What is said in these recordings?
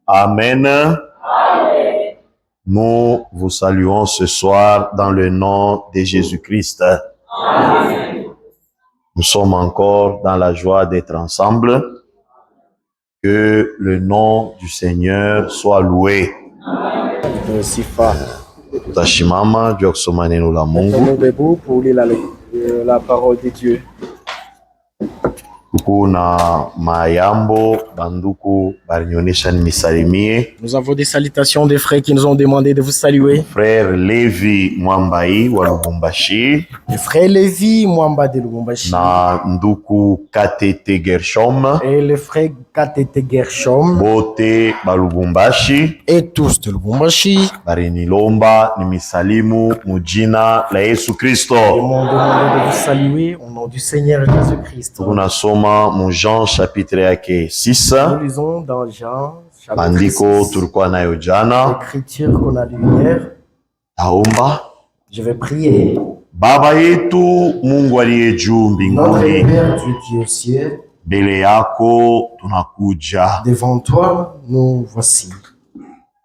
Amen. Amen. Nous vous saluons ce soir dans le nom de Jésus-Christ. Amen. Nous sommes encore dans la joie d'être ensemble. Que le nom du Seigneur soit loué. Tutashimama juu ya kusoma neno la Mungu. Debout pour lire la parole de Dieu. Tuko na mayambo banduku balinyonesha nisalimie. Nous avons des salutations des frères qui nous ont demandé de vous saluer. Frère Levi Mwambai wa Lubumbashi. Le frère Levi Mwamba de Lubumbashi. Na nduku Katete Gershom. Et le frère Katete Gershom. Bote ba Lubumbashi. Et tous de Lubumbashi. Barinilomba nimisalimu mujina la Yesu Kristo. Ils m'ont demandé de vous saluer au nom du Seigneur Jésus-Christ. Tunasoma mu Jean chapitre yake 6. Nous lisons dans Jean chapitre Andiko 6. tulikuwa nayo jana. L'écriture qu'on a lue hier. Taomba. Je vais prier. Baba yetu Mungu aliye juu mbinguni. Notre Père Dieu qui est au ciel. Mbele yako tunakuja. Devant toi, nous voici.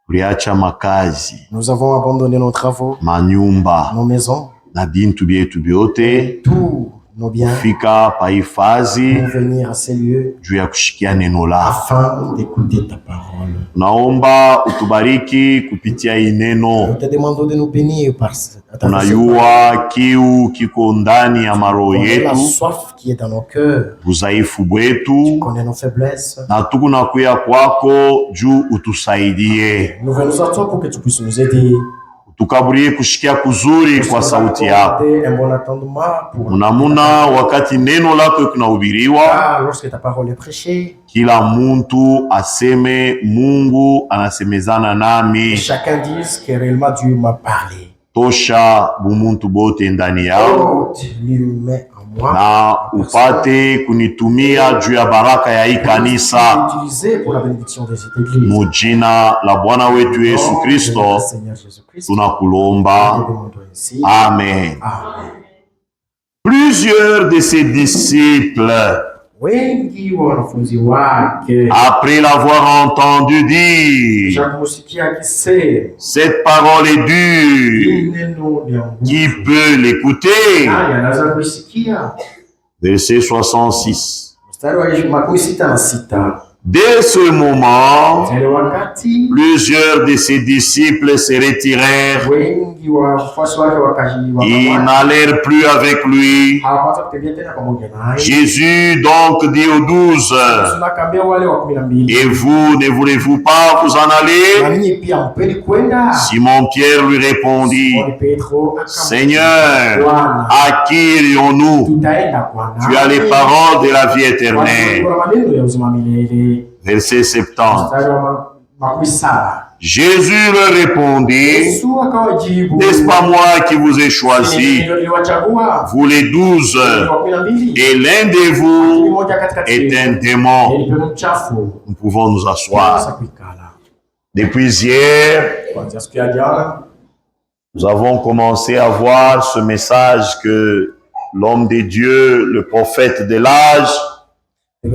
Tuliacha makazi. Nous avons abandonné nos travaux, Manyumba. nos maisons, Na bintu byetu byote. tous nos biens, Fika paifazi. pour venir à ces lieux Juu ya kushikia neno lako. afin d'écouter ta parole. Naomba utubariki kupitia hii neno. Nous te demandons de nous bénir par Tunayua kiu kiko ndani ya maroho la yetu, soif qui est dans nos cœurs. udhaifu Tu bwetu, connais nos faiblesses. na tukunakuya kwako juu utusaidie, Nous venons à toi pour que tu puisses nous aider. tukaburie kushikia kuzuri kwa sauti yako. Un bon attendement pour Unamuna wakati neno lako kunahubiriwa, lorsque ta parole est prêchée. kila muntu aseme Mungu anasemezana nami. Chacun dise que réellement Dieu m'a parlé. Tosha bumuntu bote ndani yao, Tu l'humain en moi. na upate kunitumia juu ya baraka ya hii kanisa, Utilisé pour la bénédiction de cette église. mujina la Bwana wetu Yesu Kristo Seigneur Jésus-Christ. tunakulomba. Amen. Amen. Plusieurs de ses disciples, Wengi wa wanafunzi wake après l'avoir entendu dire, wakamsikia akisema, cette parole est dure, hili neno ni ngumu. qui peut l'écouter? Nani anaweza kuisikia? Verset 66. Mstari wa 66. Dès ce moment, Ile wakati plusieurs de ses disciples se retirèrent. wengi wa wafuasi wake Ils n'allèrent plus avec lui. hawapata kutembea tena pamoja naye. Jésus donc dit aux 12, Tunakaambia wale wa 12, et vous, ne voulez-vous pas vous en na aller? ninyi pia mpeni kwenda? Simon-Pierre lui répondit, Simoni Petro akamwambia, Seigneur, Bwana, à qui irions-nous? tutaenda kwa nani? Tu as les paroles de la vie éternelle. Kuna maneno ya uzima milele. Verset 70. Mstari wa 70. Jésus leur répondit, Yesu akawajibu, n'est-ce pas moi qui vous ai choisi, niliwachagua vous les 12, wa 12, et l'un de vous mmoja katikati est yenu un démon? ni pepo mchafu. Nous pouvons nous asseoir. Sasa kuikala. Depuis hier, Kuanzia siku ya jana nous avons commencé à voir ce message que l'homme de Dieu, le prophète de l'âge,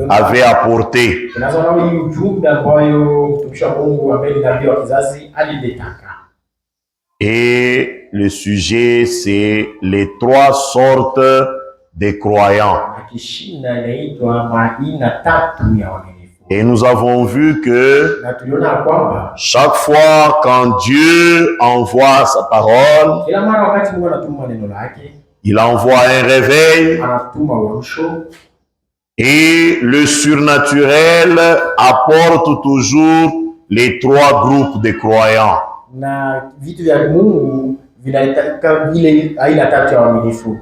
avait apporté. tunaanza na hii ujumbe ambayo mtumishi wa Mungu ambaye ni nabii wa kizazi alilitaka. Et le sujet, c'est les 3 sortes de croyants. Akishinda inaitwa aina 3 ya waaminifu. Et nous avons vu que Na tuliona kwamba chaque fois quand Dieu envoie sa parole, kila mara wakati Mungu anatuma neno lake, il envoie un réveil anatuma uamsho, et le surnaturel apporte toujours les 3 groupes de croyants. na vitu vya Mungu vinaleta vile aina 3 ya waaminifu.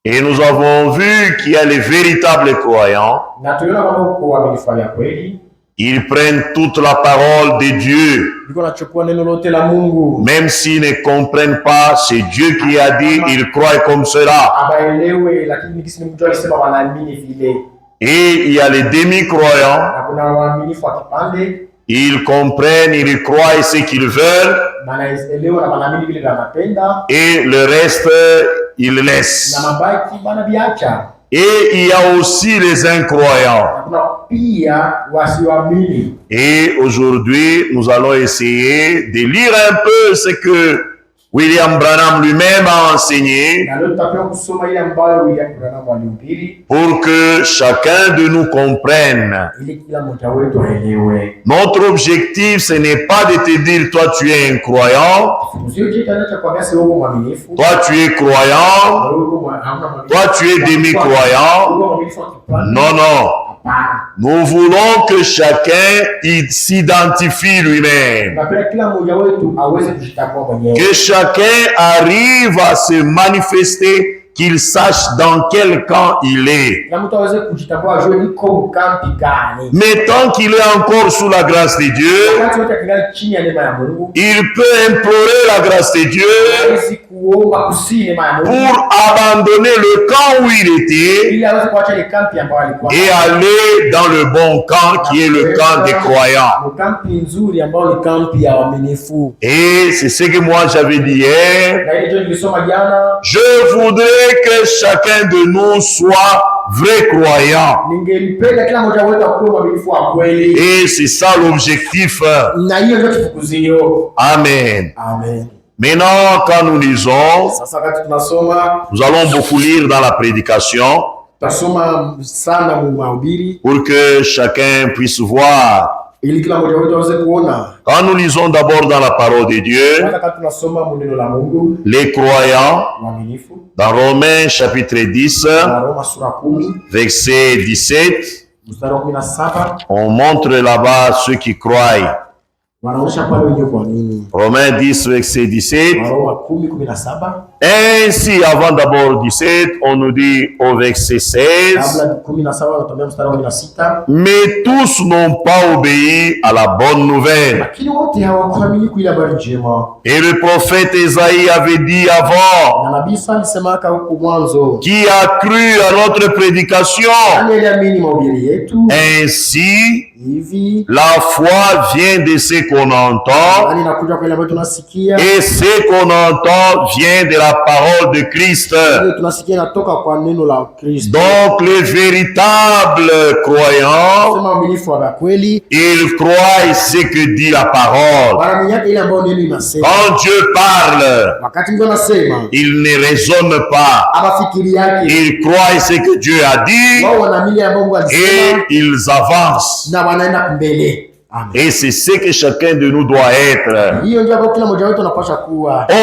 Et nous avons vu qu'il y a les véritables croyants. Na tuliona kwamba uko waaminifu ya kweli, Ils prennent toute la parole de Dieu. biko nachukua neno lote la Mungu, Même s'ils ne comprennent pas, c'est Dieu qui a dit, ils croient comme cela. abaelewe, lakini nikisi mtu alisema wanaamini vile. Et il y a les demi-croyants. Na kuna waaminifu wa kipande, Ils comprennent, ils croient ce qu'ils veulent. banaelewa na wanaamini vile wanapenda, Et le reste, ils laissent. na mabaki banabiacha. Et il y a aussi les incroyants. na kuna pia wasioamini. Et aujourd'hui, nous allons essayer de lire un peu ce que William Branham lui-même a enseigné Na leo tutapewa kusoma ile ambayo William Branham alihubiri pour que chacun de nous comprenne. ili kila mmoja wetu aelewe. Notre objectif, ce n'est pas de te dire, toi tu es un croyant, Msio kitu anachokwambia sio uko mwaminifu. toi tu es croyant, toi tu es demi-croyant. Non, non. Nous voulons que chacun s'identifie lui-même. Que chacun arrive à se manifester, qu'il sache dans quel camp il est. Mais tant qu'il est encore sous la grâce de Dieu, il peut implorer la grâce de Dieu pour abandonner le camp où il était et aller dans le bon camp qui est le camp des croyants. Et c'est ce que moi j'avais dit hier. Je voudrais que chacun de nous soit vrai croyant. Et c'est ça l'objectif. Amen. Maintenant, quand nous lisons, nous allons beaucoup lire dans la prédication pour que chacun puisse voir. Quand nous lisons d'abord dans la parole de Dieu, les croyants, dans Romains chapitre 10, verset 17, on montre là-bas ceux qui croient. Romains 10, verset 17. Ainsi, avant d'abord 17, on nous dit au verset 16, mais tous n'ont pas obéi à la bonne nouvelle. Et le prophète Esaïe avait dit avant, qui a cru à notre prédication. Ainsi, la foi vient de ce qu'on entend, et ce qu'on entend vient de la parole de Christ. Donc les véritables croyants, ils croient ce que dit la parole. Quand Dieu parle, il ne raisonne pas. Ils croient ce que Dieu a dit et ils avancent. Et c'est ce que chacun de nous doit être. On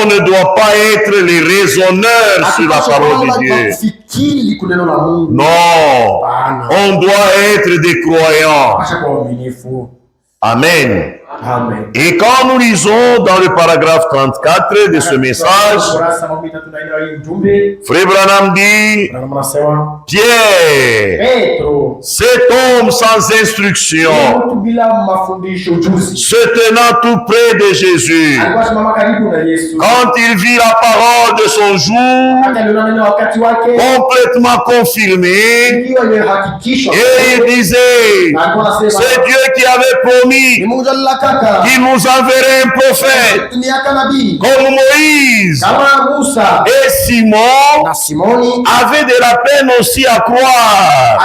ne doit pas être les raisonneurs sur la parole de Dieu. Non, on doit être des croyants. Amen. Et quand nous lisons dans le paragraphe 34 de ce message, Frère Branham dit, Pierre, cet homme sans instruction, se tenant tout près de Jésus, quand il vit la parole de son jour complètement confirmée, et il disait, c'est Dieu qui avait promis qu'il nous enverrait un prophète comme Moïse. Et Simon avait de la peine aussi à croire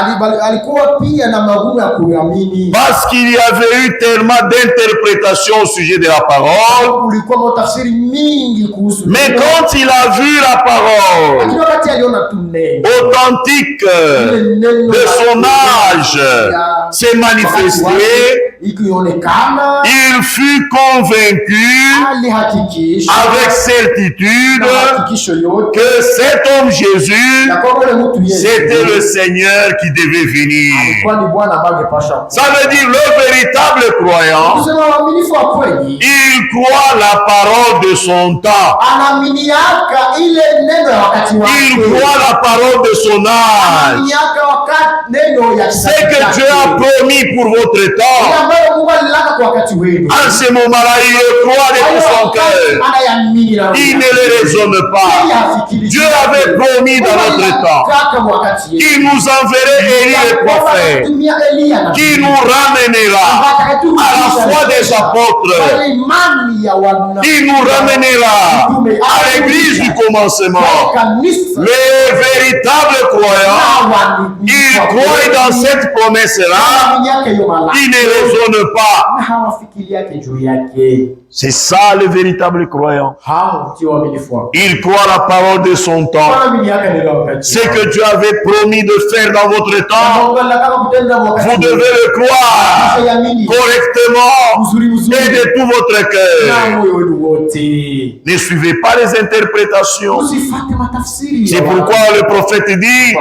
parce qu'il y avait eu tellement d'interprétations au sujet de la parole. Mais quand il a vu la parole authentique de son âge s'est manifestée, il fut convaincu avec certitude que cet homme Jésus, c'était le Seigneur qui devait venir. Ça veut dire le véritable croyant, il croit la parole de son temps. Il croit la parole de son âge. C'est que Dieu a promis pour votre temps. En ce moment-là, il le croit de tout son cœur. Il ne le raisonne pas. Dieu avait promis dans notre temps qu'il nous enverrait Élie le prophète, qui nous ramènera à la la foi des apôtres. Il nous ramènera à l'église du commencement. Les véritables croyants, ils croient dans cette promesse-là, ils ne raisonnent pas. C'est ça le véritable croyant. Il croit la parole de son temps. Ce que Dieu avait promis de faire dans votre temps, vous devez le croire correctement et de tout votre cœur. Ne suivez pas les interprétations. C'est pourquoi le prophète dit,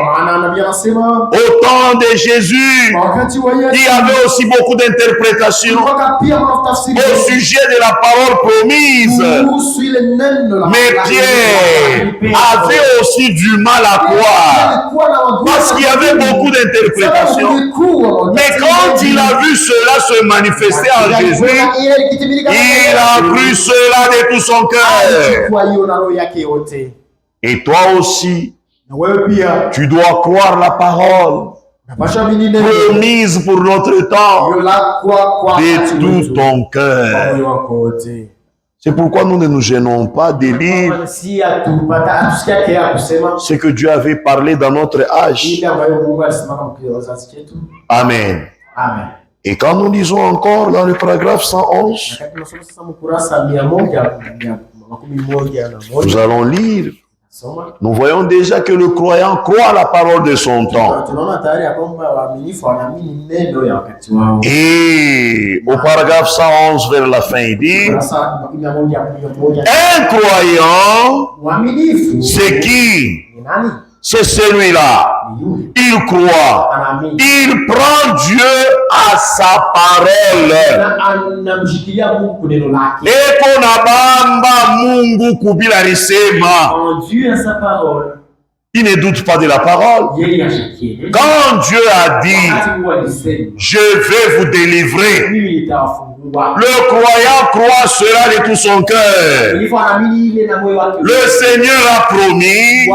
au temps de Jésus, il y avait aussi beaucoup d'interprétations au sujet de la parole promise. Mais Pierre avait aussi du mal à croire parce qu'il y avait beaucoup d'interprétations. Mais quand il a vu cela se manifester en Jésus, il a cru cela de tout son cœur. Et toi aussi, tu dois croire la parole promise pour notre temps de tout ton cœur. C'est pourquoi nous ne nous gênons pas de lire ce que Dieu avait parlé dans notre âge. Amen. Et quand nous lisons encore dans le paragraphe 111, nous allons lire. Nous voyons déjà que le croyant croit la parole de son temps. Et au paragraphe 111 vers la fin, il dit, un croyant, c'est qui? C'est celui-là. Il croit. Il prend Dieu à sa parole. Eko na bamba Mungu kubila risema. Dieu à sa parole. Il ne doute pas de la parole. Quand Dieu a dit, je vais vous délivrer, le croyant croit cela de tout son cœur. Le Seigneur a promis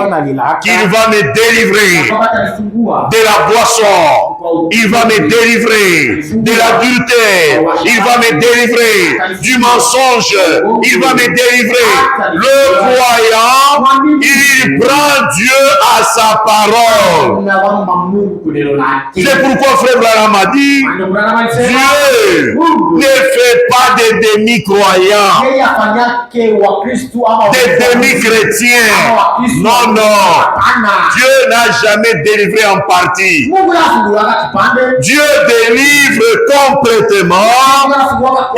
qu'il va me délivrer de la boisson. Il va me délivrer de l'adultère. Il va me délivrer du mensonge. Il va me délivrer. Le croyant, il prend Dieu à sa parole. C'est pourquoi Frère Branham a dit, Dieu ne fait pas des demi-croyants, des demi-chrétiens. Non, non. Dieu n'a jamais délivré en partie. Dieu délivre complètement.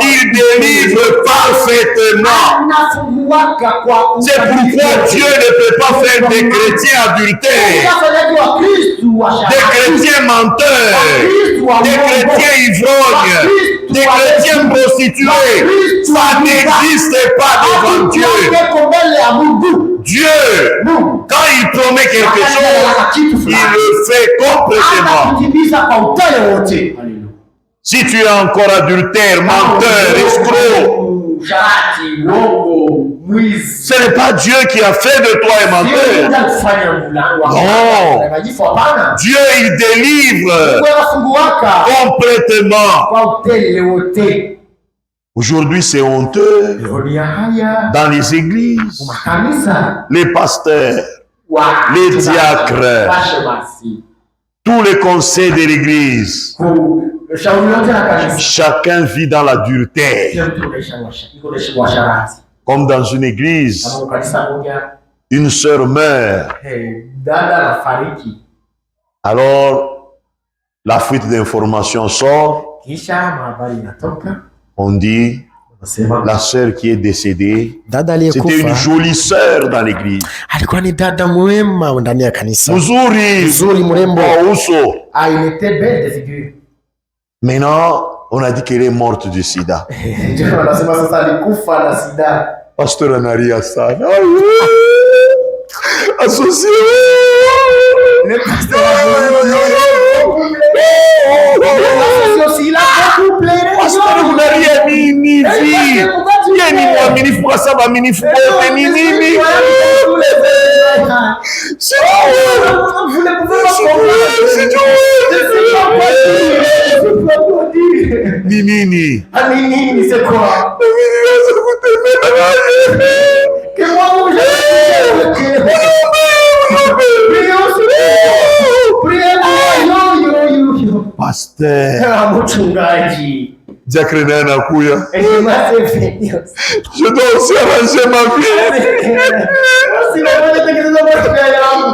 Il délivre parfaitement. C'est pourquoi Dieu ne peut pas faire des chrétiens adultères, des chrétiens menteurs, des chrétiens ivrognes, des chrétiens prostitués. Ça n'existe pas devant Dieu. Dieu, quand il promet quelque chose, il le fait complètement. Si tu es encore adultère, menteur, escroc, ce n'est pas Dieu qui a fait de toi un menteur. Non. Dieu, il délivre complètement. Aujourd'hui, c'est honteux dans les églises, les pasteurs, les diacres, tous les conseils de l'église. Chacun vit dans l'adultère. Comme dans une église, une sœur meurt. Alors, la fuite d'informations sort. On dit, la sœur qui est décédée, c'était une jolie sœur dans l'église. Mzuri mrembo uso. Maintenant, on a dit qu'elle est morte du sida. Pasteur Anaria sana. Associé. Le pasteur Pasteur Anaria ni minifu kasaba minifu bote ni nini? Vous ne pouvez pas comprendre. Ni nini? Nini, c'est quoi? Que moi, Pasteur. Mchungaji. Diacre naye anakuya. Je dois aussi arranger ma vie.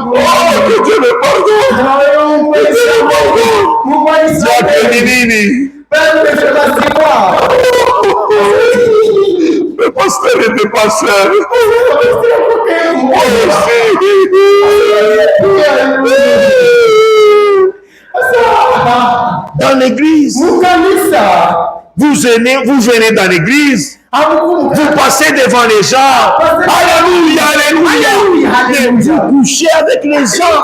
Oh, que Dieu me pardonne. Diacre ni nini? Le pasteur était pasteur. Dans l'église, vous venez dans l'église, vous passez devant les gens. Alléluia, alléluia. Vous couchez avec les gens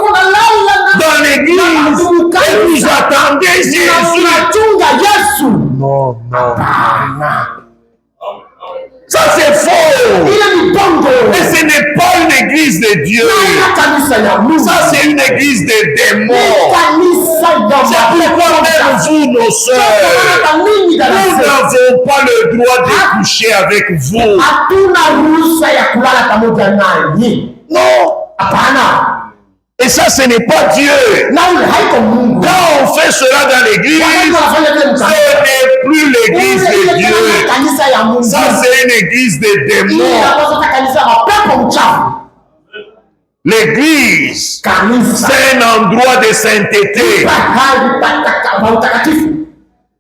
dans l'église et vous attendez Jésus. Non, non. Ça c'est faux. Et ce n'est pas une église de Dieu. Ça c'est une église de démons. C'est pourquoi même vous, nos sœurs, nous n'avons pas le droit de coucher avec vous. Non. Et ça, ce n'est pas Dieu. Quand on fait cela dans l'église, ce n'est plus l'église de Dieu. Ça, c'est une église de démons. L'église, c'est un endroit de sainteté.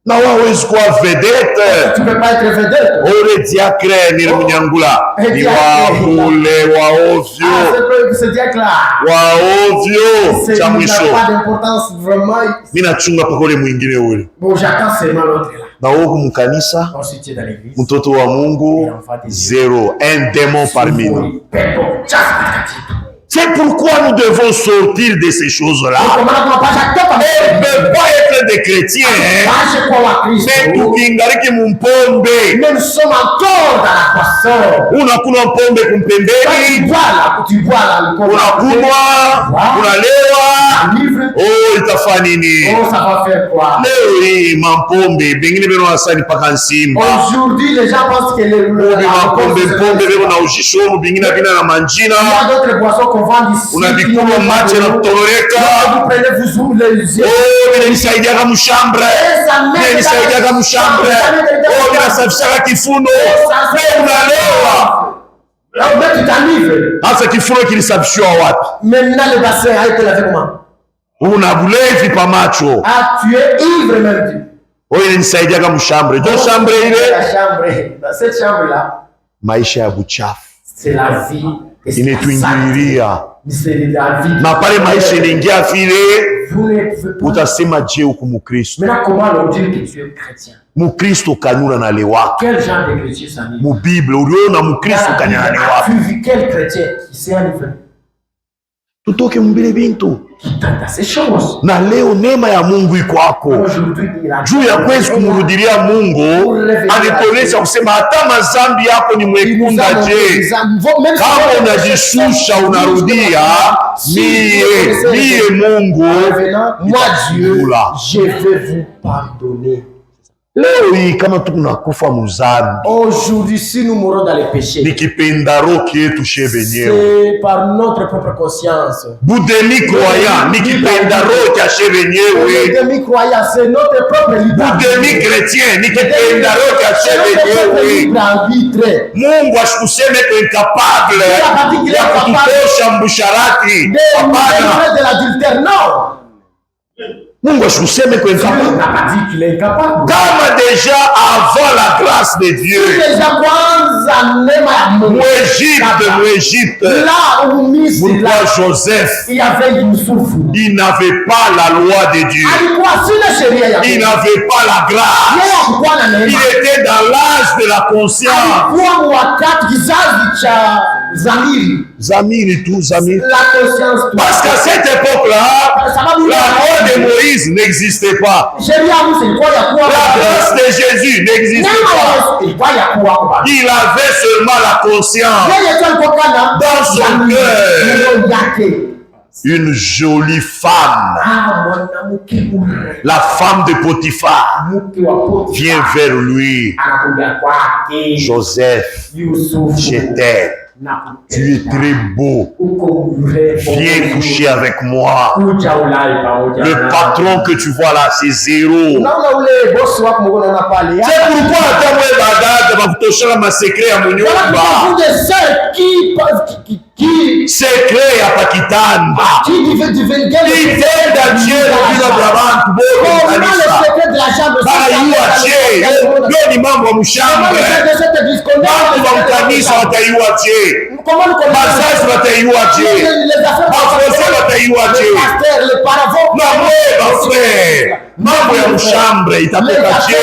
Na wawezi kuwa vedete. Tu peux pas être vedette. Ole diacre ni mnyangula. Ni waule wa ovyo. Ce diacre-là. Wa ovyo. Cha mwisho. Pas d'importance vraiment. Mimi nachunga paka ule mwingine ule. Bon, j'attends seulement l'autre là. Na huko mkanisa. Ensuite dans l'église. Mtoto wa Mungu zéro, un démon parmi nous. C'est pourquoi nous devons sortir de ces choses-là. On ne peut pas être des chrétiens. Mais tukingaliki mumpombe. Mais nous sommes encore dans la boisson. Unakunywa pombe kumpembeni. Unakunywa, unalewa. Oh, itafanya nini? Oh, ça va faire quoi? Leo hii mampombe bengine beno wasani paka nsimba. Aujourd'hui, les gens pensent que le mampombe beno na ujishomo bengine bina na manjina. Il y a d'autres boissons qu'on vend ici. Unabikunywa maji na kutoreka. Vous prenez vous les yeux. Oh, inanisaidia kama mshambre. Inanisaidia kama mshambre. Oh, inasafisha kifuno. Wewe unalewa. Mais tu t'enivres. Hasa kifuno kilisafishwa wapi? Maintenant le bassin a été lavé comment? Una bulevi pa macho. Ah, tu es ivre même. Oh, inanisaidia kama mshambre. Ndio shambre ile. La chambre. Dans cette chambre là. Maisha ya buchafu. C'est la vie. Imetuingililia. C'est la vie. Na pale maisha inaingia vile. Utasema je huku Mkristo? Maintenant comment leur dire que tu es chrétien? Mkristo kanuna na lewa. Quel genre de chrétien ça n'est? Mu Bible uliona Mkristo kanya na lewa. Tu vis quel chrétien qui s'est enivré? Tutoke mbele bintu. Ces choses. Na leo neema ya Mungu iko hapo. Juu ya kwezi kumurudilia Mungu, alituonesha kusema hata mazambi yako ni mwekunda je. Kama unajishusha unarudia, mie Mungu, moi Dieu, je vais vous pardonner. Leo hii kama tunakufa muzambi. Aujourd'hui si nous mourons dans les péchés. Nikipenda roho yetu shebenyewe. C'est par notre propre conscience. Budemi croyant, nikipenda roho ya shebenyewe. Budemi croyant, c'est notre propre liberté. Budemi chrétien, nikipenda roho ya shebenyewe. Mungu asikuseme kwa incapable ya kutosha mbusharati. Hapana. De l'adultère, non. Mungu asikuseme kwa incapable. n'a pas dit qu'il est incapable. Kama déjà avant la grâce de Dieu. Déjà kwanza neema ya Mungu. L'Égypte. Là où Misri, là Joseph. Il y avait Youssouf. Il n'avait pas la loi de Dieu. Il n'avait pas la grâce. Il était dans l'âge de la conscience. Zamiri tout, Zamiri. La conscience. Parce qu'à cette époque-là, la loi de Moïse n'existait pas. La grâce de Jésus n'existait pas. Il avait seulement la conscience dans son cœur. Une jolie femme, la femme de Potiphar, vient vers lui. Joseph, je t'aime. Tu es très beau. Viens coucher avec moi. Le patron que tu vois là, c'est zéro. C'est pourquoi secret ya pakitanda itenda Dieu bila abantu bo kanisa bayua je yo ni mambo ya mshambre watu wa kanisa wataiua je bazazi wataiua je bafrose wataiua je na mwe frère mambo ya mshambre itapeka je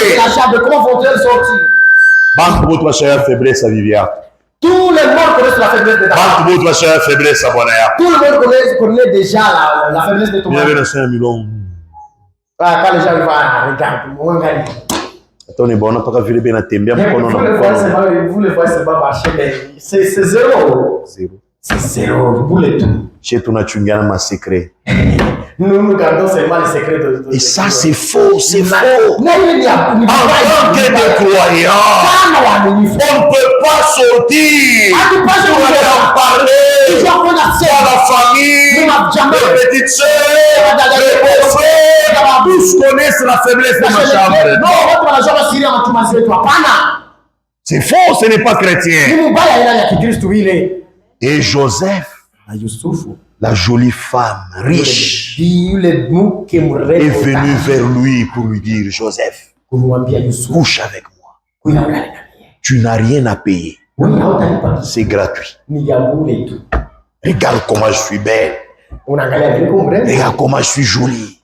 bantu bote bashaya faiblesse ya bibi yako. Tout le monde connaît la faiblesse de ta femme. Tout le monde connaît déjà la faiblesse de ton mari. Quand les gens vont regarder, attends, bon, on n'a pas vu bien attendre. Vous le voyez, c'est pas marché, mais c'est zéro. C'est zéro. Vous le tout. Chez toi, tu as un secret. Nous gardons seulement les secrets de et ça, c'est faux, c'est faux. En tant que croyant, on ne peut pas sortir pour aller en parler à la famille, les petites sœurs, les beaux-frères. Tous connaissent la faiblesse de ma chambre. C'est faux, ce n'est pas chrétien. Et Joseph, la jolie femme riche, est venue vers lui pour lui dire: Joseph, couche avec moi. Tu n'as rien à payer. C'est gratuit. Regarde comment je suis belle. Regarde comment je suis jolie.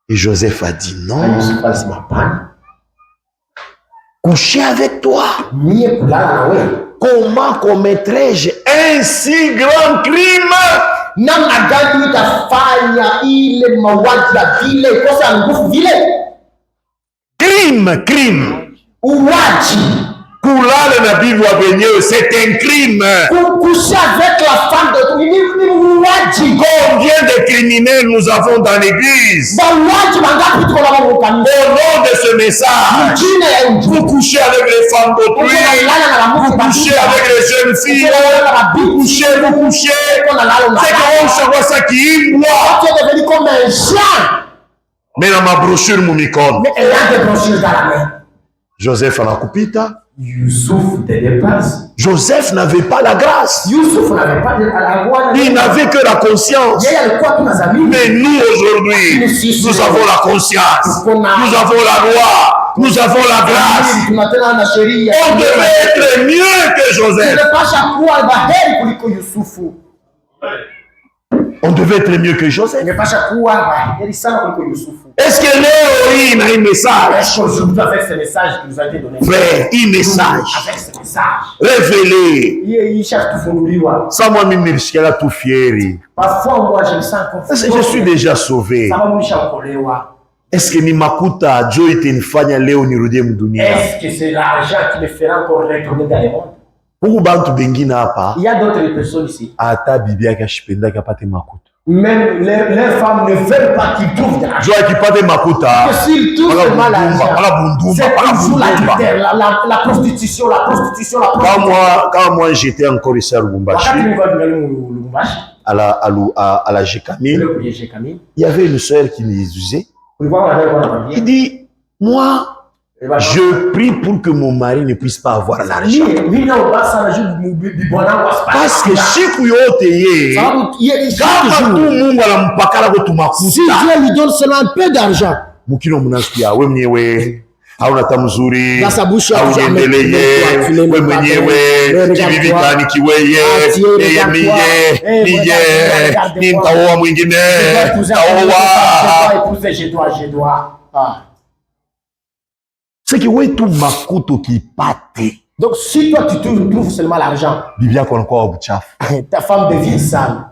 Et Joseph a dit non. Coucher avec toi. Comment commettrais-je un si grand crime? Crime. Kulala na bibi wa wenyewe, c'est un crime. Coucher avec la femme de combien de criminels nous avons dans l'église? Au nom de ce message, vous couchez avec les femmes d'autrui, vous couchez avec les jeunes filles, vous couchez. C'est comment je vois ça qui moi. Mais dans ma brochure, mon icône. Joseph en a coupé. Joseph n'avait pas la grâce. Il n'avait que la conscience. Mais nous aujourd'hui, nous avons la conscience. Nous avons la loi. Nous avons la grâce. On devait être mieux que Joseph. On devait être mieux que Joseph. Est-ce que Léo a un message? Avec ce message qui nous a été donné. Frère, un message. Avec ce message. Révélé. Il cherche tout. Ça, moi, même, je suis tout fier. Parfois, moi, je me sens confiant. Je suis déjà sauvé. Est-ce que ni makuta Joe itinifanya leo nirudie mdunia? Est-ce que c'est l'argent qui me fera encore retourner dans le monde? Il y a d'autres personnes ici. Même leurs femmes ne veulent pas qu'ils trouvent de l'argent. Parce que s'ils trouvent seulement l'argent, c'est toujours la prostitution. Quand moi j'étais encore ici à Lubumbashi, à la Gécamine, il y avait une sœur qui me disait, il dit, moi, je prie pour que mon mari ne puisse pas avoir l'argent. Parce que si Dieu lui donne seulement un peu d'argent, hauna tamzuri haujendeleye we mwenyewe kibibikani kiweye yeye nije nitaoa mwingine taoa. C'est que ouais tout makuto qui pâte. Donc si toi tu trouves seulement l'argent, Biblia kwa kwa buchafu. Ta femme devient sale.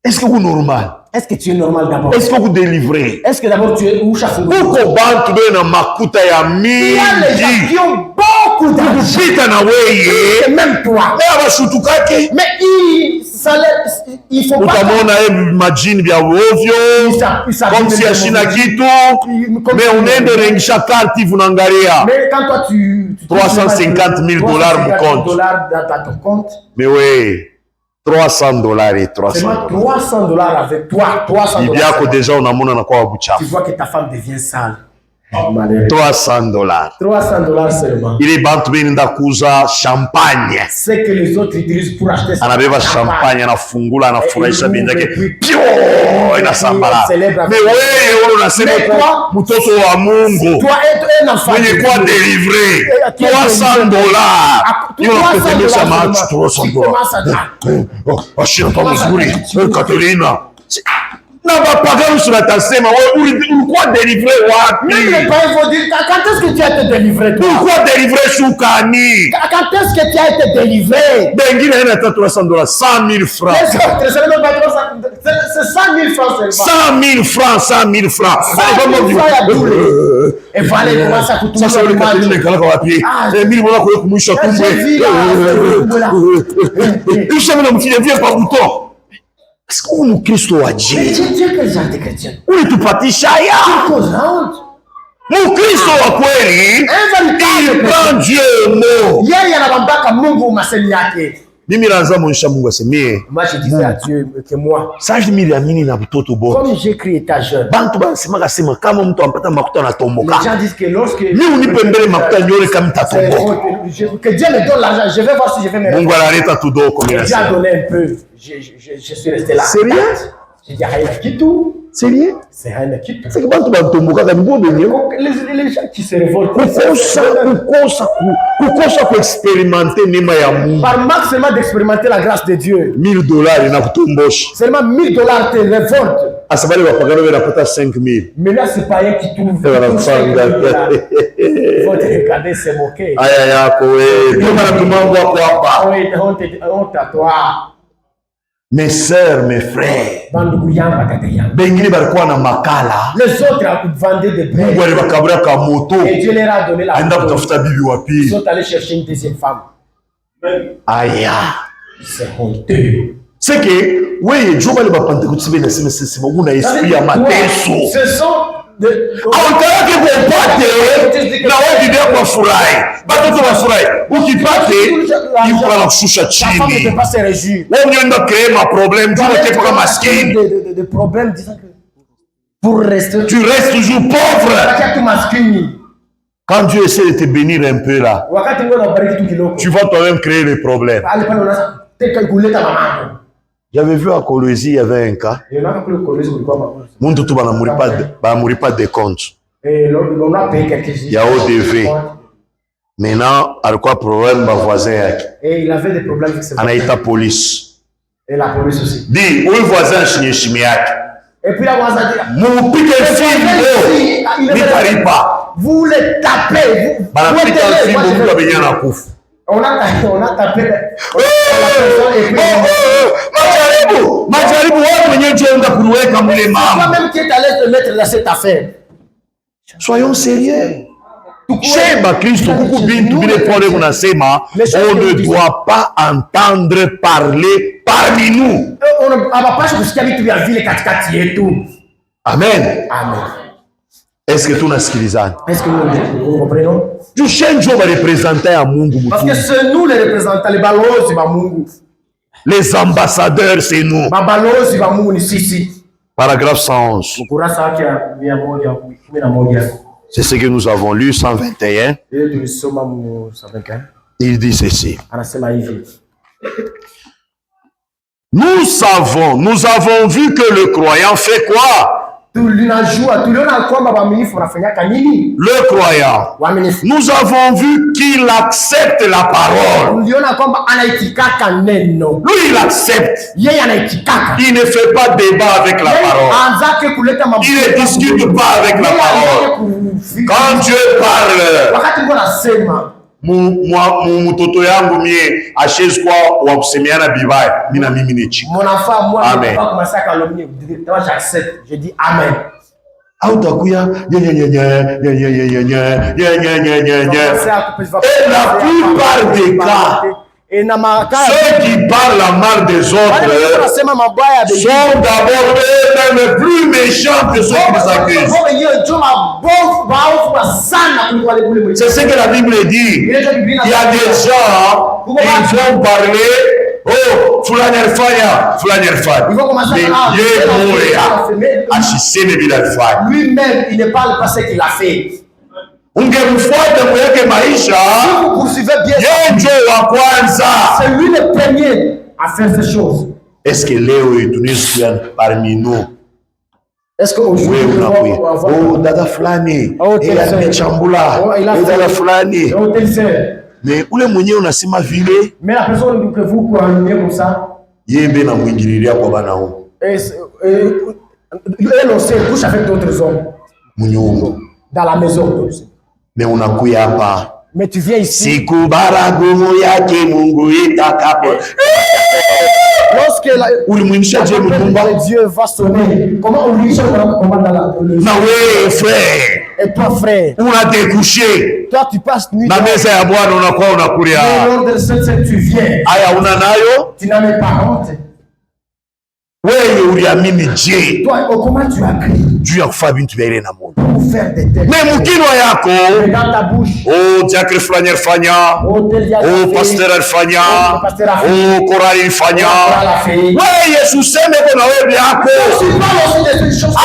Est-ce que c'est normal? Est-ce que tu es normal d'abord? Est-ce que vous délivrez? Est-ce que d'abord tu es où chaque fois? Pourquoi bantu bena makuta ya mingi? Il y a les gens qui ont beaucoup d'argent. Kupita na weye. Et même toi. Mais il faut pas. Utamona majini vya ovyo. Comme si ashina kitu. Mais unaende rengisha karti vunangalia. Mais quand toi tu 350 000 dollars mon compte. dans ton compte. Mais oui. 300 dollars et 300 dollars. 300 dollars avec toi. 300 dollars. Déjà, on a mon tu vois que ta femme devient sale. 300 dollars. 300 dollars seulement. Il est bantu benda kuza champagne. C'est que les autres utilisent pour acheter ça. Anabeba champagne, anafungula, anafurahisha bendake. Pio! Inasambala. Mais wewe unasema kwa mtoto wa Mungu. Toi être un enfant. Mwenye kwa délivré. 300 dollars. Hiyo nakutemesha macho 300 dollars. Oh, ashira kwa mzuri. Katerina. Na bapagano tunatasema wewe ulikuwa délivré wapi? Même les païens vont dire quand est-ce que tu as été délivré toi? Pourquoi délivré shukani? Quand est-ce que tu as été délivré? Bengine hana 300 dollars, 100 000 francs. C'est 100 000 francs seulement. 100 000 francs, 100 000 francs. 100 000 francs ya bure. Et voilà comment ça coûte. Sasa yule Katerina kalaka wapi? Mimi mbona kwa kumwisha kumbe. Ushamena mfile vile pa bouton. Est-ce que nous Kristo wa Dieu? Quel genre de chrétien? Ulitupatisha haya. Mkristo wa kweli il prend Dieu mot. Yeye anabambaka Mungu masemi yake. Mimi naanza muonyesha Mungu asemie. Moi je disais à Dieu que moi. Sasa mimi niamini na mtoto bora. Comme j'ai crié ta jeune. Bantu banasema kasema kama mtu ampata makuta anatomboka. Les gens disent que lorsque mimi unipe mbele makuta nyore kama mtatomboka. Que Dieu me donne l'argent, je vais voir si je vais me. Mungu analeta tudoko mimi nasema. Dieu a donné un peu. Je suis resté là. Sérieux? J'ai dit haina kitu. Sérieux? C'est haina kitu. C'est que bantu batomboka kabibo benye. Les gens qui se révoltent. Kukosa kuexperimenter neema ya Mungu. Par manque seulement d'expérimenter la grâce de Dieu. $1000 inakutombosha. Seulement $1000 te révolte. Asabali wapagano wanapata 5 000. Mais là c'est pas rien qui trouve. Ils vont te regarder se moquer. Aya yako wewe. Ndio maana tumangu wako hapa. Honte à toi. Mes sœurs, mes frères. Bengine balikuwa na makala. Les autres vendaient des blés. Mungu alibakabura ka moto. Et Dieu leur a donné la moto. Aenda kutafuta bibi wa pili. Ils sont allés chercher une deuxième femme. Aya. C'est honteux. C'est que wewe juma le bapentekote bena sema Mungu na esprit ya mateso. Ce sont Autaki kupate na wewe bidii kwa furahi. Batoto wafurahi. Ukipate yuko anakushusha chini. Wewe unaenda créer problème, tu n'es pas maskini. Des problèmes disant que pour rester tu restes toujours pauvre. Quand Dieu essaie de te bénir un peu là, tu vas toi-même créer des problèmes. J'avais vu à Colosie, il y avait un cas. Muntu tu banamuri pas de compte. Il y a ODV. Maintenant, alikuwa problème ba voisin yake. Et il avait des problèmes avec ses voisins. Anaita police. Et la police aussi. Di, huyu voisin shimi yake. Et puis la voisin dit mupike fimbo. Nitalipa. Vous les tapez. Banapika fimbo mtu abenya na kufa. On a tapé Majaribu wao wenyewe ndio kuweka mle mama. Toi même qui est allé te mettre dans cette affaire. Soyons sérieux. Sheba Kristo kuku bintu bile pole kunasema on ne doit pas entendre parler parmi nous. On hapaswi kusikia vitu vya vile katikati yetu. Amen. Amen. Est-ce que tunasikilizana? Est-ce que nous comprenons? Tushenje wa représentants ya Mungu. Parce que c'est nous les représentants, les balozi ba Mungu. Les ambassadeurs c'est nous. Balozi ba Mungu ni sisi. Paragraphe 111. Ukurasa wake 111. C'est ce que nous avons lu, 121. Il dit ceci. Nous avons vu que le croyant fait quoi? Le croyant. Nous avons vu qu'il accepte la parole. Lui, il accepte. Il ne fait pas débat avec la parole. Il ne discute pas avec la parole. Quand Dieu parle, mtoto yangu mie ashezi kwa wa kusemeana bibaya, mina mimi ni chika. Mon enfant, moi, je ne vais pas commencer à calomnier. Directement, j'accepte. Je dis Amen. Et la plupart des cas, ceux qui parlent mal des autres sont d'abord eux-mêmes plus méchants que ceux qui les accusent. C'est ce que la Bible dit. Il y a des gens qui vont parler, oh, fulani alifanya. Mais lui-même, il ne parle pas ce qu'il a fait. Ungemfuata mweke maisha, yeye ndio wa kwanza. C'est lui le premier à faire ces choses. Est-ce que leo tunisikia parmi nous? Est-ce que aujourd'hui oh dada fulani amechambula dada fulani, mais ule mwenyewe unasema vile, mais la personne que vous croyez comme ça, yeye na mwingililia kwa bana huo, elle aussi couche avec d'autres hommes dans la maison. Mais unakuya hapa, mais tu viens ici, siku baragumu yake Mungu itakapo. Lorsque Dieu va sonner, comment on lui chante dans la wewe frère, et toi frère, unatekushe, toi tu passes nuit na meza ya Bwana unakuwa unakulia. Lors de cette tu viens, aya una nayo, tu n'as même pas honte. Wewe uliamini je? Toi comment tu as cru? Juu ya kufanya vitu vya ile na Mungu. Mais mkinwa yako, dans ta bouche, oh diacre fulani alifanya, oh pasteur alifanya, oh korali alifanya. Wewe Yesu sema kwa wewe yako.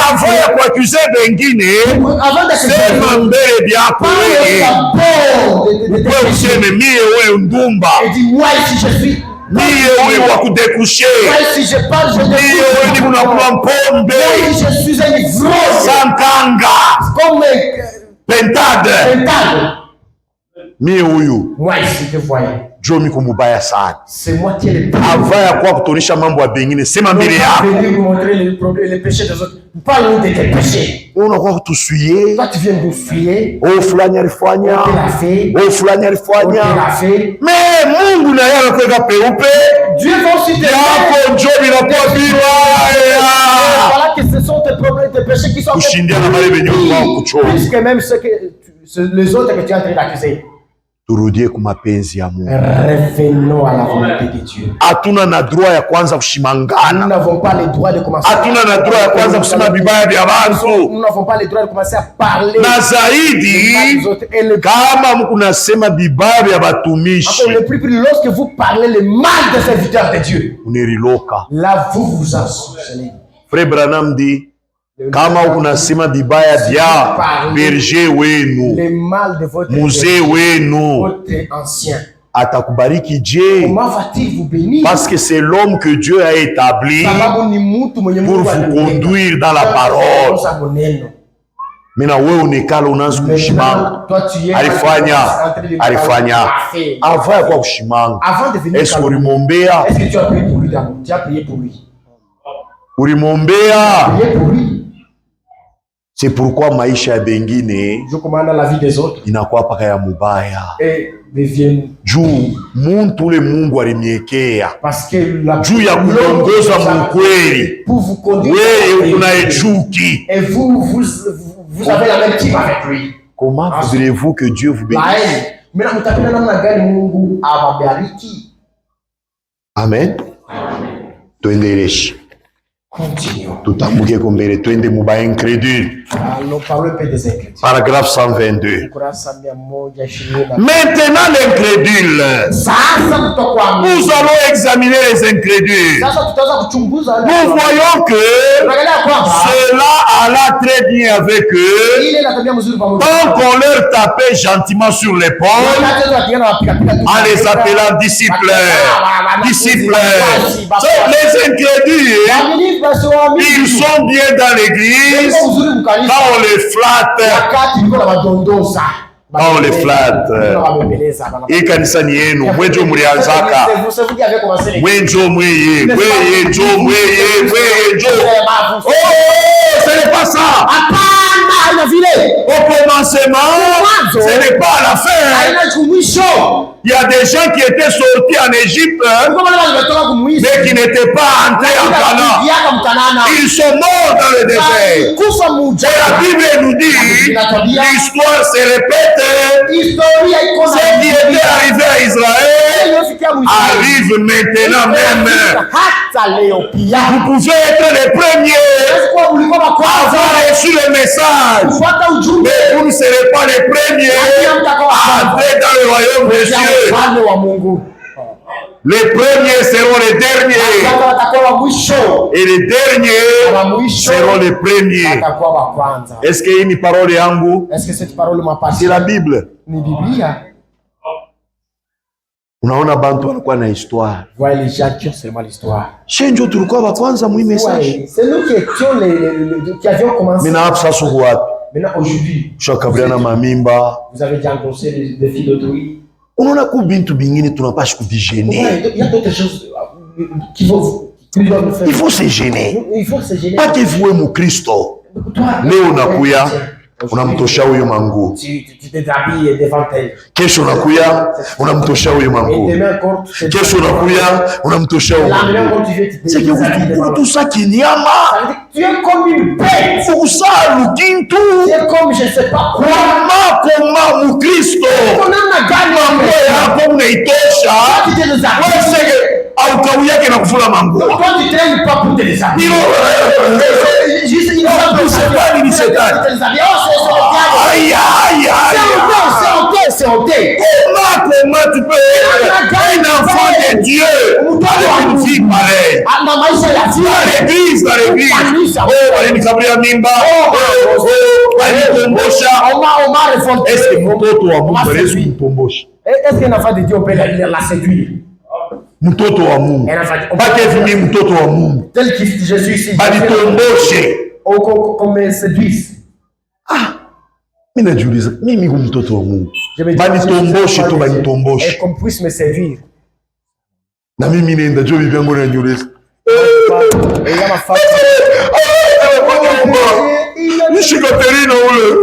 Avant ya kuakuze wengine, sema mbele byako wewe. Wewe useme mie wewe ndumba. Et dis moi si je suis Mie wa kudekushe. Si je parle, je mie ni mnakunywa mpombe. Je suis un ivrogne. Sankanga. Comme pentade. Mie huyu. Moi ici te voyais. Jomi kumubaya sana. C'est moi qui ai le péché. Ava ya kwa kutonisha mambo ya bengine. Sema mbele yako. Venir vous montrer les péchés des autres. Parle-nous de tes péchés. Unakuwa kutusuie. Toi tu viens nous fuyer. Oh fulani alifanya. Oh fulani alifanya. Mais Mungu na yeye anakuweka peupe. Dieu va aussi te yako Jomi na kwa bibaya. Voilà que ce sont tes problèmes, tes péchés qui sont kushindia na wale wenye wao kuchoma. Plus que même ceux que les autres que tu es en train d'accuser. Turudie kwa mapenzi ya Mungu. Revenons à la volonté de Dieu. Hatuna na droit ya kwanza kushimangana. Nous n'avons pas le droit de commencer. Hatuna na droit ya kwanza kusema vibaya vya watu. Nous n'avons pas le droit de commencer à parler. Na zaidi kama mkunasema vibaya vya watumishi. Encore le plus lorsque vous parlez le mal des serviteurs de Dieu. Uniriloka. Là vous ensorcelez. Frère Branham dit kama unasema vibaya vya berger wenu, mzee wenu, atakubariki je? Comment va-t-il vous bénir? Parce que c'est l'homme que Dieu a établi pour vous conduire dans la parole. Mina wewe unekala unaanza kushimanga. Alifanya. Avant ya kwa kushimanga. Est-ce que ulimwombea? Est-ce que tu as prié pour lui d'abord? Tu as prié pour lui. Ulimwombea? Prié pour lui. C'est pourquoi maisha ya bengine inakuwa paka ya mubaya. Juu muntu ule Mungu alimiekea. Juu ya kuongoza mkweli. Wewe unaechuki. Et vous avez la même team avec lui. Comment voudrez-vous que Dieu vous bénisse? Amen. Tuendeleshe. Continuons. Tutamuke kumbele twende muba incrédule. Paragraphe 122. Maintenant l'incrédule. Nous allons examiner les incrédules. Nous voyons que cela alla très bien avec eux. Tant qu'on leur tapait gentiment sur l'épaule en les appelant disciples. Disciples. Les incrédules, ils sont bien dans l'église quand on les flatte. Quand on les flatte. Hii kanisa ni yenu. Mwenjo mlianzaka. Mwenjo mweye. Oh, ce n'est pas ça. Au commencement, Ce n'est pas la fin. Il y a des gens qui étaient sortis en Égypte, mais qui n'étaient pas entrés en Canaan. Ils sont morts dans le désert. Et la Bible nous dit, l'histoire se répète. Ce qui était arrivé à Israël arrive maintenant même. Vous pouvez être les premiers avoir reçu le message, mais vous ne serez pas les premiers à entrer dans le royaume de Dieu. Les premiers seront les derniers et les derniers seront les premiers. Est-ce qu'il y a une parole yangu? C'est la Bible. Unaona bantu wanakuwa na histoire. Voilà, les gens qui ont seulement l'histoire. Shenjo tulikuwa wa kwanza mwi message. C'est nous qui étions qui avions commencé. Mina hapa sasa wapi? Maintenant aujourd'hui. Shakabriana mamimba. Vous avez déjà endossé des filles d'autrui. Unaona ku bintu bingine tunapasha kuvigéner. Il y a d'autres choses qui vont faire. Il faut se gêner. Il faut se gêner. Pas que vous mu Kristo. Leo unakuya unamtosha huyo manguo. Tu te déshabilles devant elle. Kesho unakuya unamtosha huyo manguo. Kesho unakuya unamtosha huyo manguo. C'est que tout ça qui nyama. Tu es comme une bête. Pour ça lukintu. Tu es comme je ne sais pas quoi. Koma mu Kristo. Manguo yako unaitosha. Wewe au kawia yake na kufula manguo. Toi tu traînes pas pour te déshabiller. Ni shetani. Aïe, aïe, aïe. C'est honteux. Comment tu peux être un enfant de Dieu avec une fille pareille? Dans l'église, dans l'église. Oh, walinikaburia mimba. Oh, walitombosha. Est-ce que mtoto wa Mungu anaweza kumtombosha? Est-ce qu'un enfant de Dieu peut la séduire? Mtoto wa Mungu. Baki hivi mtoto wa Mungu. Tel que Jésus ici. Balitomboshe. Comme séduise. Ah, mimi najiuliza, mimi ni mtoto wa Mungu. Banitomboshe tu banitomboshe. Et qu'on puisse me séduire. Na mimi nenda jo bibi yangu najiuliza. Nishikaterina ule.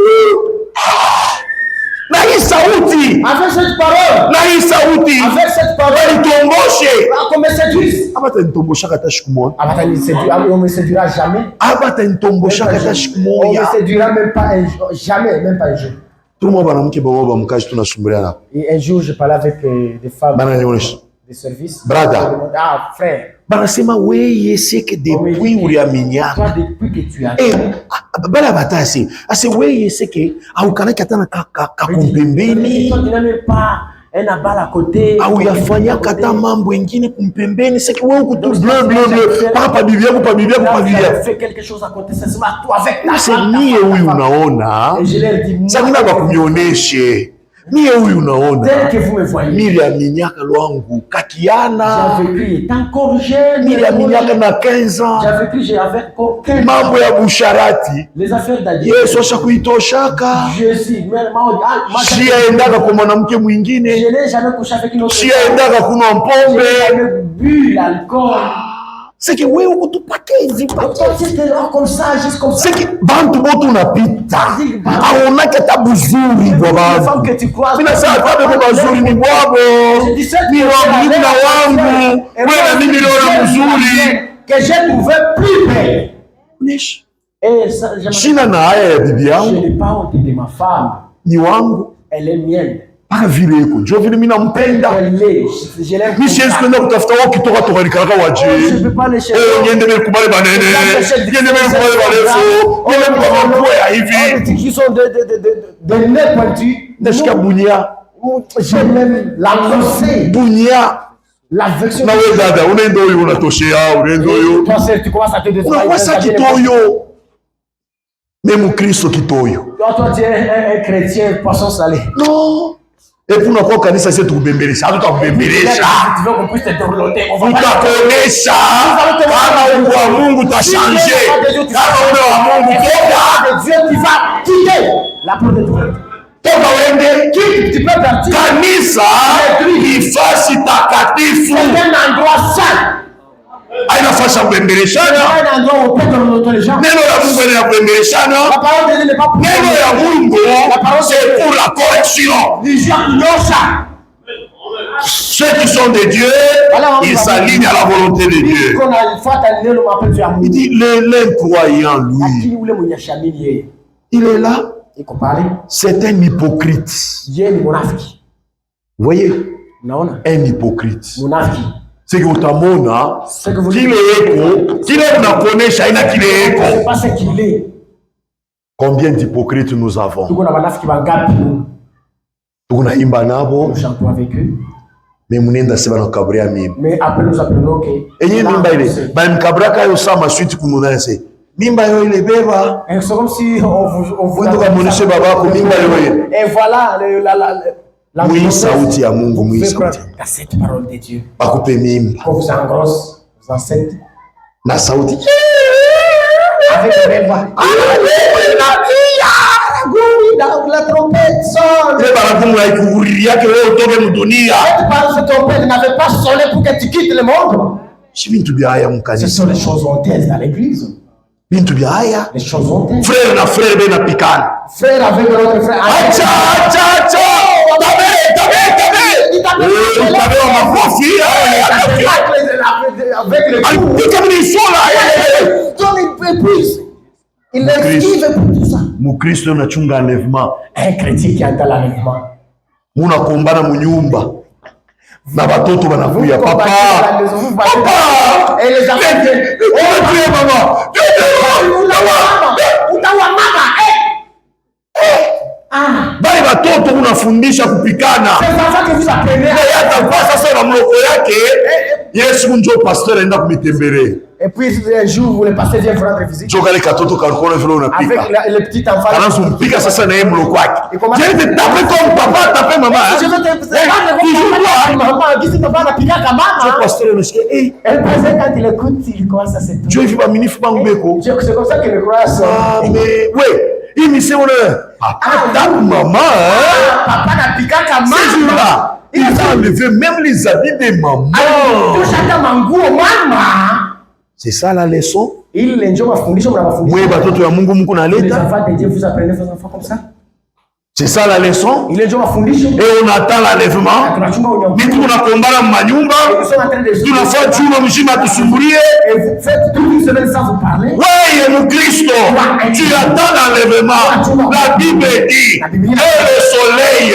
Na hii sauti. Avec cette parole. Na hii sauti. Avec cette parole. Banitomboshe. Qu'on me séduise. Abata nitombosha kata siku moja. On me séduira jamais. Abata nitombosha kata siku moja. On me séduira même pas un jour. Jamais, même pas un jour. Tout le monde banamke baba mkaji tunasumbuliana. Et un jour je parlais avec des femmes. Bananionyesha. Des services. Brother. Ah, frère. Banasema wewe seke depuis uliaminia. Toi depuis que tu as. Bala batasi. Ase wewe seke au kana katana kakumpembeni. Toi tu n'as même pas un abal à côté. Au yafanya kata mambo mengine kumpembeni seke wewe kutu bleu. Papa bibi yako pa bibi yako pa bibi yako. Fais quelque chose à côté, c'est toi avec ta femme. C'est mie huyu unaona. Et je leur dis sasa nina bakunioneshe. Mie huyu unaona. Tel que vous me voyez. Niliaminyaka lwangu kakiana. J'ai vécu étant encore jeune. Niliaminyaka na 15 ans. J'ai vécu j'avais encore 15 ans. Mambo ya busharati. Les affaires d'adieu. Yesu ashakuitoshaka. Jésus, siaendaka kwa mwanamke mwingine. Je n'ai jamais couché avec une autre. Siaendaka kunywa pombe. J'ai jamais bu l'alcool. C'est que wewe ukutupake hivi pato. C'était là comme ça, juste comme ça. C'est que bantu bote unapita. Haonaka tabu zuri kwa bantu. Mimi nasema tabu kwa bazuri ni bwabo. Ni wangu na wangu. Wewe na mimi leo mzuri. Que j'ai trouvé plus belle. Nish. Et ça, Shina na haya ya bibi yangu. Je n'ai pas honte de ma femme. Ni wangu. Elle est mienne. Paka vile yuko. Njoo vile mimi nampenda. Mimi siwezi kwenda kutafuta wao kitoka toka nikaraka waje. Je peux pas les chercher. Niende mbele kubale banene. Niende mbele kubale barefu. Niende kwa mambo ya hivi. Qui sont de nez pointu. Nashika bunia. J'ai même l'annoncé. Bunia. La version. Na wewe dada, unaenda huyo unatoshea, unaenda huyo. Tu commences à te détruire. Unawasa kitoyo. Même Kristo kitoyo. Toi tu es un chrétien poisson salé. Non. Et pour nous kanisa sisi tukubembelesha, hatutakubembelesha. Tu veux qu'on puisse te dorloter. Tutakuonesha kama Mungu wa Mungu utachanje. Kama ule wa Mungu toka Dieu qui va quitter la porte de Dieu. Toka wende Tu peux partir. Kanisa ni fasi takatifu. C'est un endroit saint. Haina fasi ya kubembeleshana. C'est un endroit où on peut dorloter les gens. Neno la Mungu ni ya kubembeleshana. La parole de Dieu n'est pas pour neno ya Mungu c'est pour la correction. Ceux qui sont de Dieu, ils s'alignent à la volonté de Dieu. Il dit, l'incroyant, lui, il est là. C'est un hypocrite. Vous voyez? Un hypocrite. C'est que utamona kile eko kile unakonesha ina kile eko. Combien d'hypocrites nous avons? Tunaimba nabo, mais munenda sema na kabria mimi. Mais après nous apprenons que enye mimba ile ba mkabra kayo sama suite kumunase mimba yo ile beba. C'est comme si on vous monishe baba ko mimba yo ile. Et voilà la oui, sauti ya Mungu, oui, sauti. Cette parole de Dieu. Bakupe mimba. Quand vous engrosse, vous enceintes. Na sauti. Avec le voix. La trompette sonne. Cette trompette n'avait pas sonné pour que tu quittes le monde. Ce sont les choses honteuses dans l'église. Les choses honteuses. Frère na frère bena pikana. Frère avec l'autre frère. Il esquive pour tout ça. Mukristo anachunga enlèvement. Un chrétien qui attend l'enlèvement. Muna kombana munyumba. Na batoto banakuya papa. Papa. Et les enfants. Maman. Utawa mama. Bali batoto unafundisha kupikana. Sasa na mloko yake Yesu ndio pasteur anaenda kumitembelea. Et puis un jour le pasteur vient rendre visite. Avec le petit enfant. Alors on pique ça na mloko yake. Je vais te taper comme papa taper maman. Je vais te maman qui papa na pika kama maman. Ce pasteur unasikia elle pasteur quand il écoute il commence à se tourner. Je vais pas minifu bangu beko. C'est comme ça que le croit ça. Mais ouais. Il me dit, papa, maman, papa n'a piqué qu'à maman. Ces jours-là, il a enlevé même les habits de maman. C'est ça la leçon. Oui, les enfants de Dieu, vous apprenez vos enfants comme ça. C'est ça la leçon. Et on attend l'enlèvement. Mais tout le monde a manyumba. Tout le fois tu m'as mis à te souffrir. Et vous faites toute une semaine sans vous parler. Oui, mon Christ, tu attends l'enlèvement. La Bible dit et le soleil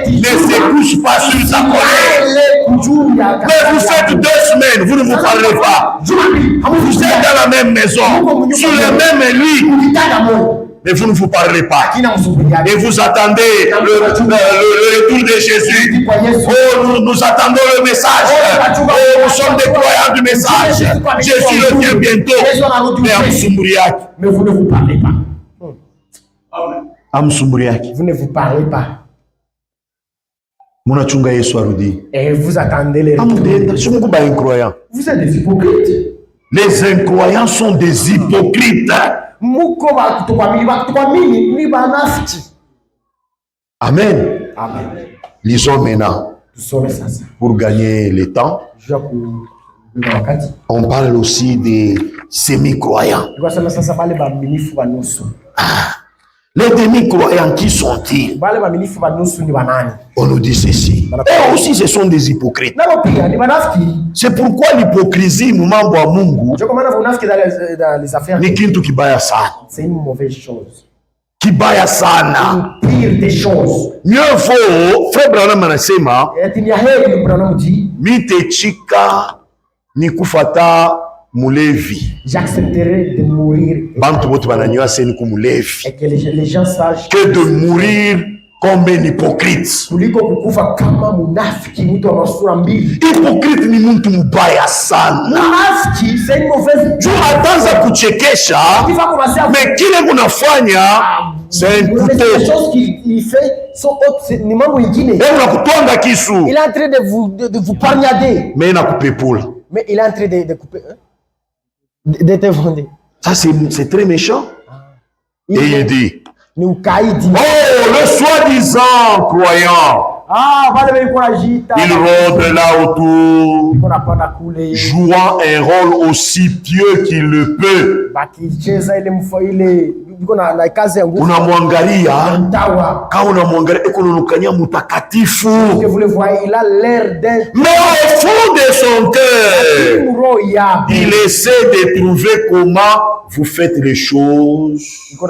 ne se couche pas sur sa colère. Mais vous faites 2 semaines, vous ne vous parlez pas. Vous êtes dans la même maison, sur le même lit. Mais vous ne vous parlez pas. Et vous attendez le retour de Jésus. Oh, nous attendons le message. Oh, nous sommes des croyants du message. Jésus revient bientôt. Mais vous ne vous parlez pas. Vous ne vous parlez pas. Et vous attendez les retours. Vous êtes des hypocrites. Les incroyants sont des hypocrites. Amen. Amen. Lisons maintenant. Pour gagner le temps. On parle aussi des semi-croyants. Les demi-croyants, qui sont-ils? On nous dit ceci. Eux aussi, ce sont des hypocrites. C'est pourquoi l'hypocrisie, nous mambo à Mungu, ni kintu kibaya sana. C'est une mauvaise chose. Kibaya sana. Une pire des choses. Mieux vaut, frère Branham anasema, mitechika ni kufata mulevi. J'accepterai de mourir. Et que les gens sachent que de mourir comme un hypocrite. Hypocrite ni mtu mbaya sana. C'est une mauvaise chose. Tunaanza kuchekesha. Mais kile munafanya c'est un couteau. Les choses qu'il fait sont autres. Ni mambo ingine. Il est en train de vous poignarder. Mais il est en train de couper. De te vendre. Ça c'est très méchant. Et il dit, oh, le soi-disant croyant, il rôde là autour, jouant un rôle aussi pieux qu'il le peut. unamwangalia kama unamwangalia ekononukania mutakatifu, mais au fond de son cœur il essaie de trouver comment vous faites les choses. Oh,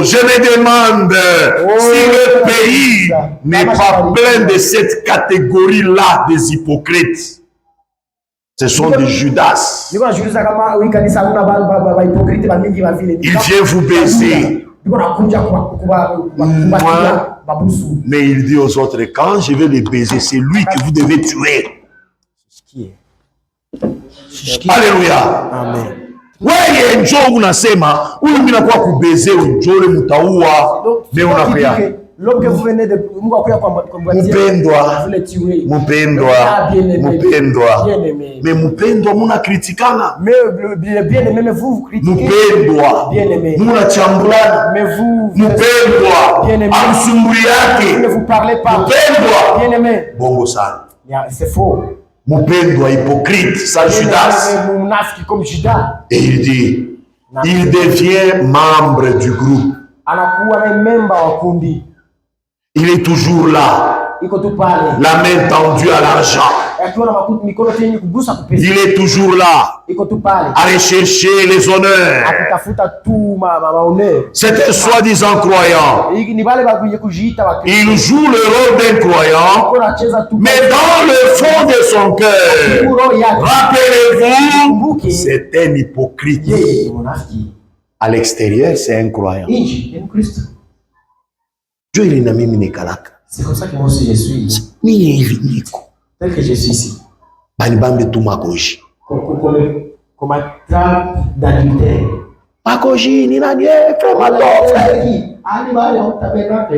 je me demande si le pays n'est pas plein de cette catégorie-là des hypocrites. Ce sont des Judas. Il vient vous baiser. Mais il dit aux autres, quand je vais les baiser, c'est lui que vous devez tuer. Alléluia. Amen. Wewe njoo unasema huyu mimi nakuwa kubeze njoo mtaua leo unapea. L'homme que vous venez de Mupendwa. Mais Mupendwa muna kritikana. Mais bien-aimé vous critiquez. Mupendwa. Bien-aimé. Muna chambulana. Mais vous Mupendwa. Bien-aimé. Amsumburi yake. Ne vous parlez pas. Mupendwa. Bien-aimé. Bongo sana. C'est faux. Mupendwa hypocrite, ça Judas. Comme Judas. Et il dit, il devient membre du groupe. Il est toujours là, la main tendue à l'argent. Il est toujours là, à rechercher les honneurs. C'est un soi-disant croyant. Il joue le rôle d'un croyant, mais dans le fond de son cœur, rappelez-vous, c'est un hypocrite. À l'extérieur, c'est un croyant. Dieu il est nami minekalaka. C'est comme ça que moi aussi je suis. Mimi hivi niko. Tel que je suis ici. Bani bambe tu makoji. Comme un trappe d'adultère. Makoji ni nani frère Matof.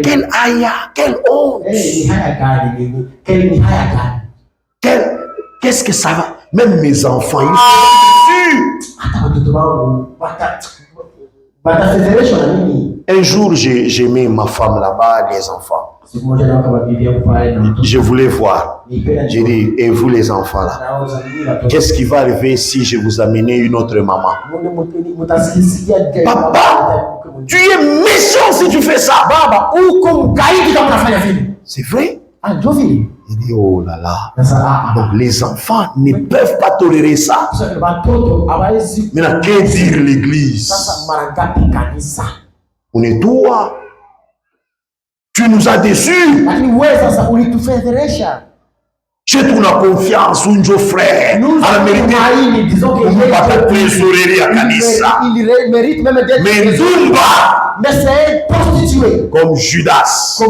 Quelle aya, quelle honte. Qu'est-ce que ça va? Même mes enfants ils un jour, j'ai mis ma femme là-bas, les enfants. Je voulais voir. J'ai dit, et vous les enfants là, qu'est-ce qui va arriver si je vous amène une autre maman? Papa, tu es méchant si tu fais ça. C'est vrai? Il dit, oh là là, donc les enfants ne peuvent pas tolérer ça. Maintenant, que dire l'église? On est toi. Tu nous as déçus. J'ai ton confiance, un jour frère. À la mérite, il mérite même d'être. Mais c'est un prostitué. Comme Judas.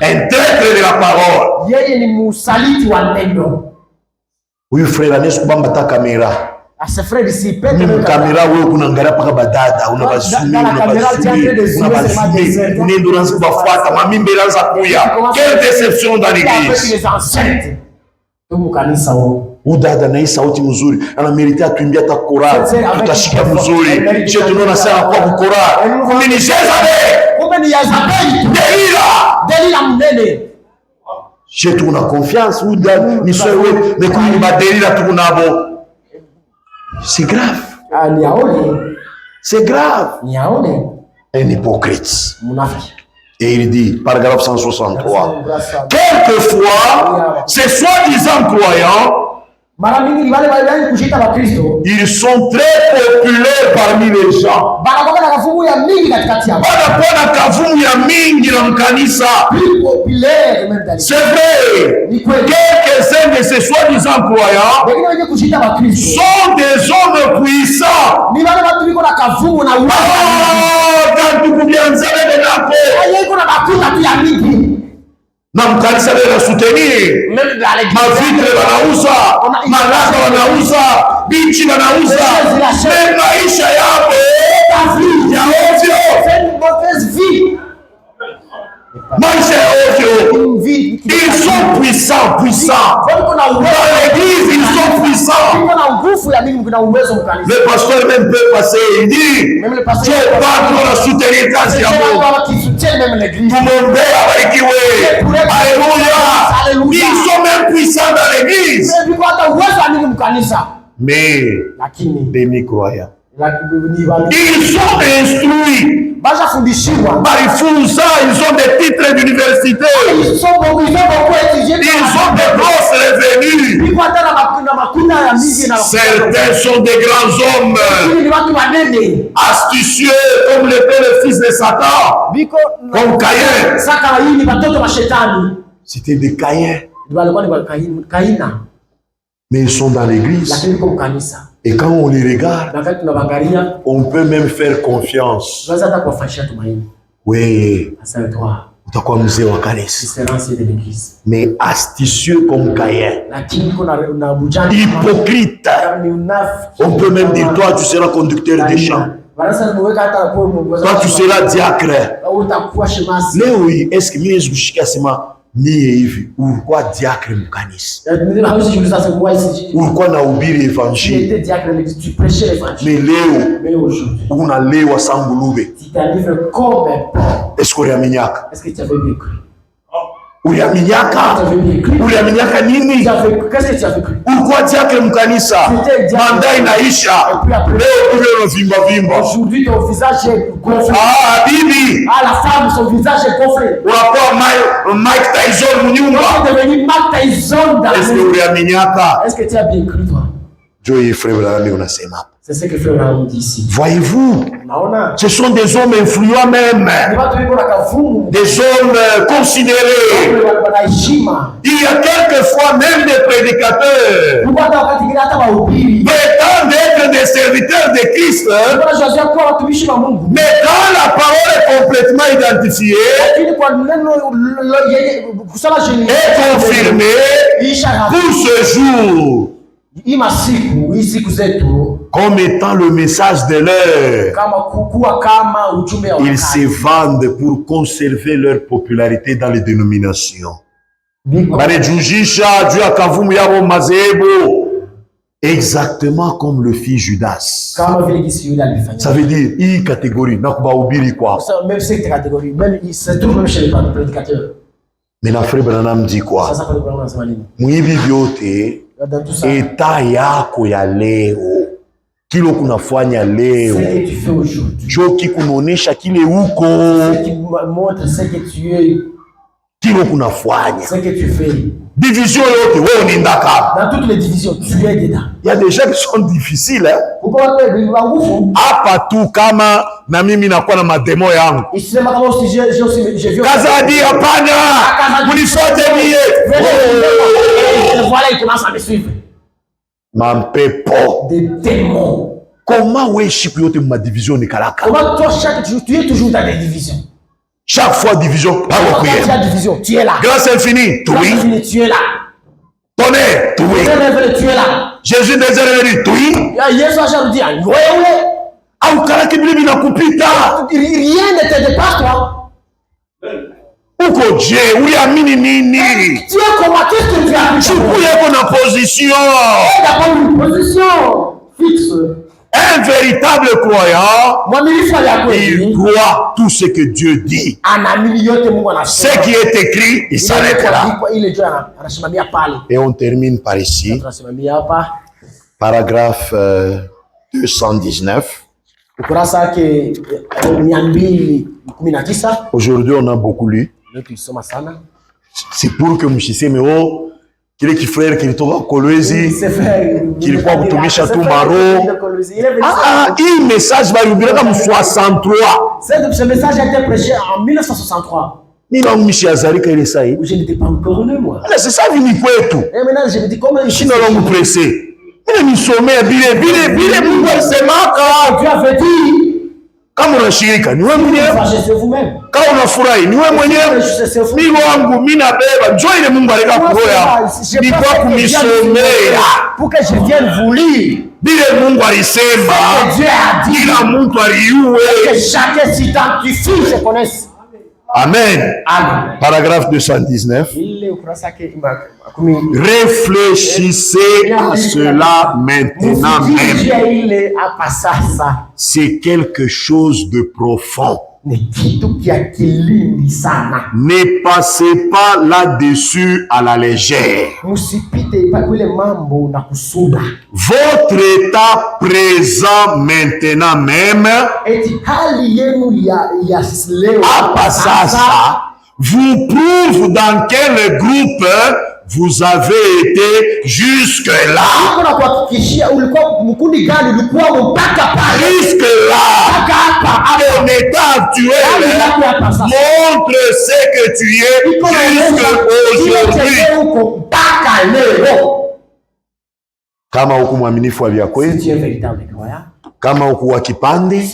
Un traître de la parole. Oui, frère, n'est-ce pas ta caméra? Caméra wewe kunaangalia paka badada unabazumi unaendurance kubafuata mamimbe ilianza kuya. Quelle déception dans l'église. Udada na hii sauti mzuri anamerita tuimbia hata korali tutashika mzuri je tunaona sana kwa korali kumbe ni Jezabel Delila mnene je tuna confiance udada ni sewe mais kumbe badelila tukunabo. C'est grave. C'est grave. Un hypocrite. Et il dit, paragraphe 163, quelquefois, ces soi-disant croyants, ils sont très populaires parmi les gens. C'est vrai. Quelques-uns de ces soi-disant croyants sont des hommes puissants. Na mkanisa leo soutenir mavitre wanauza malaka wanauza bichi wanauza maisha yao ya ovyo maisha ya ovyo. Ils sont puissants dans l'église, ils sont puissants. Le pasteur même peut passer et dire Dieu pas pour la soutenir grâce à vous alléluia. Ils sont même puissants dans l'église mais demi-croyants. Ils sont instruits. Barifunza, ils ont des titres d'université. Ils ont des grosses revenus. Certains sont des grands hommes. Astucieux comme l'était le fils de Satan. Comme Caïn. C'était des Caïns. Mais ils sont dans l'église. Et quand on les regarde, on peut même faire confiance. Oui. Mais astucieux comme Caïn. Hypocrite. On peut même dire, toi tu seras conducteur des champs. Toi tu seras diacre. Léo, est-ce que ni hivi ulikuwa diacre mkanisa, ulikuwa na ubiri evangile, mais leo unalewa sangulube. Est-ce que uliaminyaka? Uliaminyaka nini? Ulikuwa diacre mkanisa, manda inaisha, leo ule unavimba vimba. Ah bibi, la femme, son visage est gonflé. Unakuwa Mike Tyson mnyumba. Est-ce que uliaminyaka? Est-ce que tu as bien cru toi? Joye frère Branham unasema. C'est ce que frère Branham dit ici. Voyez-vous, ce sont des hommes influents même, des hommes considérés. Il y a quelquefois même des prédicateurs prétendent être des serviteurs de Christ, mais quand la parole est complètement identifiée et confirmée pour ce jour comme étant le message de l'heure, ils se vendent pour conserver leur popularité dans les dénominations. Exactement comme le fils Judas. Ça veut dire, il catégorie, même cette catégorie, même c'est tout même chez les prédicateurs. Mais la frère Branham dit quoi? Eta yako ya leo, kilo kunafanya leo, jo kikunaonesha kile uko, kilo kunafanya. Division yote wewe unaenda kama. Dans toutes les divisions, tu es dedans. Il y a des gens qui sont difficiles, hein. Hapa tu kama na mimi nakuwa na mademo yangu. Kazadi hapana. Mnifuate mie. Voilà, il commence à me suivre. Mampepo. Des démons. Comment worship yote ma division ni kalaka? Comment toi chaque jour tu es toujours dans des divisions? Chaque fois division, pas au prière. Tu es là. Grâce infinie, oui. Tu es là. Tonnerre, oui. Tu es là. Jésus des événements, oui. Yesu asharudia, wewe. Au karaki bibi na kupita. Rien ne te dépasse toi. Uko je, uliamini nini? Tu es comment? Qu'est-ce que tu as? Tu peux être en position. D'abord une position fixe. Un véritable croyant, il croit tout ce que Dieu dit. Ce qui est écrit, il s'arrête là. Et on termine par ici. Paragraphe 219. Aujourd'hui, on a beaucoup lu. C'est pour que Mouchisseme oh, kile kifrère kilitoka Kolwezi kilikuwa kutumisha tu maro. Hii message balihubiraka mu 63. Ce message a été prêché en 1963. Mimi na mmishi azalika ile saa hii. Je n'étais pas encore né moi. C'est ça vini kwetu. Et maintenant je me dis comment shina longu pressé. Mimi nisomea bile Mungu alisemaka. Dieu avait dit kama unashirika ni wewe mwenyewe. Kama unafurahi ni wewe mwenyewe. Mimi wangu mimi nabeba njoo ile Mungu alika kuroya. Ni kwa kumisomea. Pour que je vienne vous lire. Bile Mungu alisema kila mtu aliuwe. Que chacun s'identifie, se connaisse. Amen. Amen. Paragraphe 219. Réfléchissez à cela maintenant même. C'est quelque chose de profond. Ne passez pas là-dessus à la légère. Votre état présent maintenant même, à Passasa, vous prouve dans quel groupe vous avez été jusque-là. Jusque-là, ton état actuel montre ce que tu es jusqu'aujourd'hui. Kama huku mwaminifu wa vya kweli, kama huku wa kipande,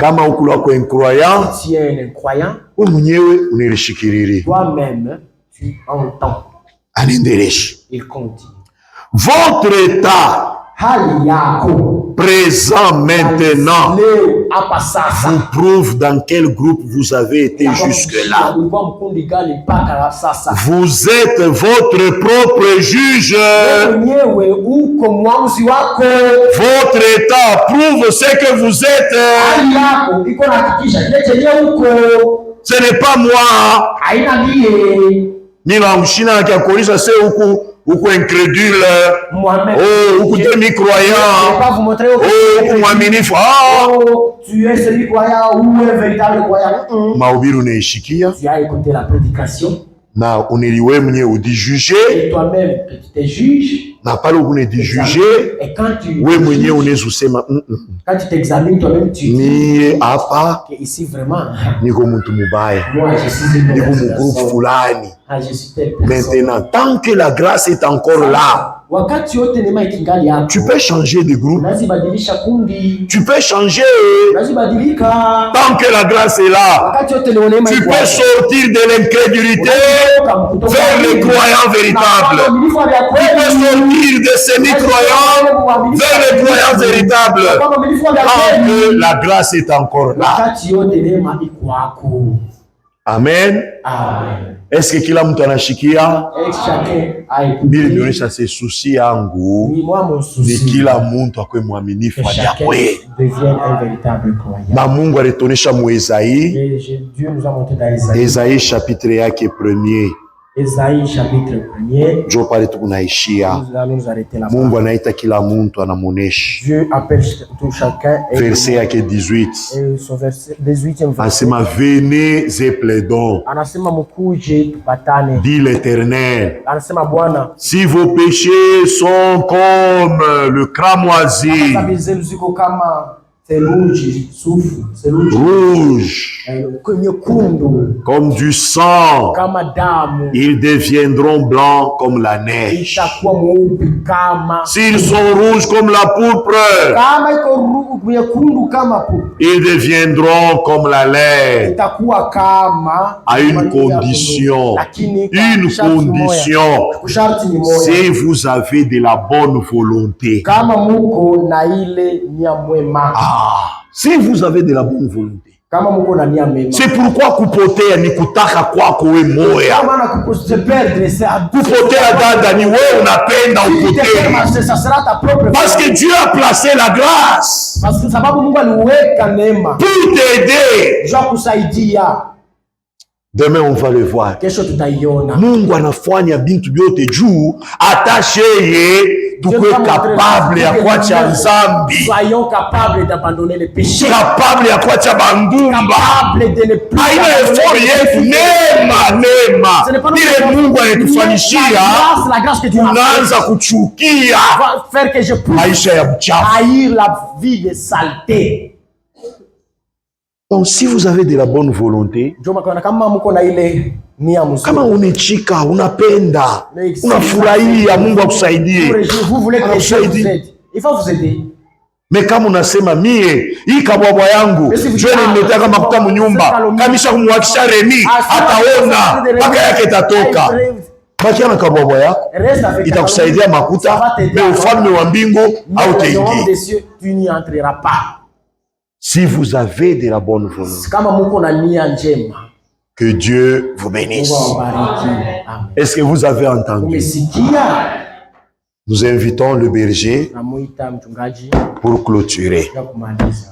kama huku wako incroyant, wewe mwenyewe unilishikiriri. Tu entends. Il continue. Votre état présent maintenant vous prouve dans quel groupe vous avez été jusque-là. Vous êtes votre propre juge. Votre état prouve ce que vous êtes. Ce n'est pas moi. Nila mshina kia kuonisha se huku incrédule, huku demi-croyant, huku mwaminifu. Tu es semi-croyant ou un véritable croyant. Mahubiri unaishikia. Tu as écouté la prédication. Na uneliwe mwenye udijuge. Et toi-même, tu te juges. Na pale unajijuge, wewe mwenyewe unaweza usema quand tu t'examines toi-même, tu dis hapa ici vraiment niko mtu mubaya, niko mu groupe fulani. Maintenant, tant que la grâce est encore là, tu peux changer de groupe. Tu peux changer. Tant que la grâce est là, tu peux sortir de l'incrédulité vers les croyants véritables. Tu peux sortir de semi-croyants vers les croyants véritables. Tant que la grâce est encore là. Amen. Amen. Est-ce que kila mtu anashikia? Bili nionyesha se susi yangu ni kila mtu akwe mwaminifu wa kweli. Na Mungu alituonesha mu Esaïe. Esaïe chapitre yake 1er. Esaïe chapitre 1er. Jo pale tukunaishia. Mungu anaita kila mtu anamuonesha. Dieu appelle tout chacun. Verset yake 18. Et son verset 18e verset. Anasema venez et plaidons. Anasema mkuje tupatane. Dit l'Éternel. Anasema Bwana. Si vos péchés sont comme le cramoisi. Rouge, comme du sang, ils deviendront blancs comme la neige. S'ils sont rouges comme la pourpre, ils deviendront comme la laine. À une condition, si vous avez de la bonne volonté. Si vous avez de la bonne volonté. C'est pourquoi kupotea ni kutaka kwako we moya. Kupotea dada ni wewe unapenda upotee. Parce que Dieu a placé la grâce pour t'aider. Demain on va le voir. Mungu anafanya bintu byote juu atasheye tukwe capable ya kuacha nzambi. Soyons capables d'abandonner les péchés. Capable ya kuacha bandumba. Haina effort yetu, neema. Ile Mungu anatufanyishia tunaanza kuchukia maisha ya mchafu. Haïr la vie de saleté. Donc si vous avez de la bonne volonté, kama unechika, unapenda, unafurahia, Mungu akusaidie. Il faut vous aider. Mais kama unasema mie hii kabwabwa yangu jweni nimetaka makuta mnyumba kamisha kumwakisha Remi ataona mpaka yake itatoka. Bakia na kabwabwa yako itakusaidia makuta na ufalme wa mbingu au tengi. Si vous avez de la bonne volonté, que Dieu vous bénisse. Est-ce que vous avez entendu? Nous invitons le berger pour clôturer.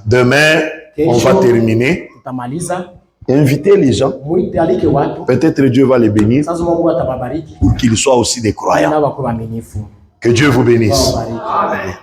Demain, on va terminer. Invitez les gens. Peut-être Dieu va les bénir pour qu'ils soient aussi des croyants. Que Dieu vous bénisse. Amen.